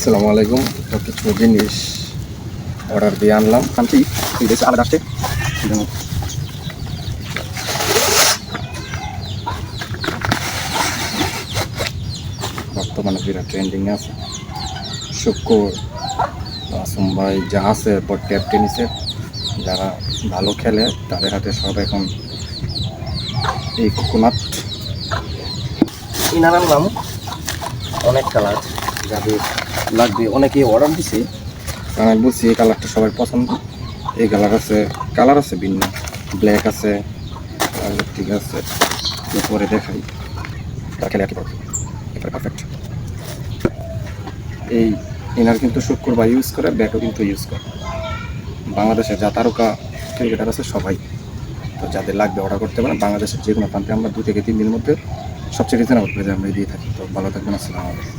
আসসালামু আলাইকুম। তো কিছু জিনিস অর্ডার দিয়ে আনলাম আনছি এই দেশে আলাদা আসছে। বর্তমানে বিরাট ট্রেন্ডিং আছে শুক্কুর আসম ভাই যা আছে এরপর ট্যাপ টেনিসের যারা ভালো খেলে তাদের হাতে সব এখন এই কোকোনাট কিনে আনলাম। অনেক কালার যাদের লাগবে অনেকে অর্ডার দিছে, আমি বলছি এই কালারটা সবাই পছন্দ। এই কালার আছে ভিন্ন, ব্ল্যাক আছে, ঠিক আছে পরে দেখাই তা খেলে একই পারফেক্ট। এই ইনার কিন্তু শুক্রবার ইউজ করে, ব্যাটও কিন্তু ইউজ করে। বাংলাদেশে যা তারকা ক্রিকেটার আছে সবাই, তো যাদের লাগবে অর্ডার করতে পারেন। বাংলাদেশের যে কোনো প্রান্তে আমরা 2 থেকে 3 দিনের মধ্যে সবচেয়ে রিজনেবল প্রাইসে আমরা দিয়ে থাকি। তো ভালো থাকবেন, আসসালামু আলাইকুম।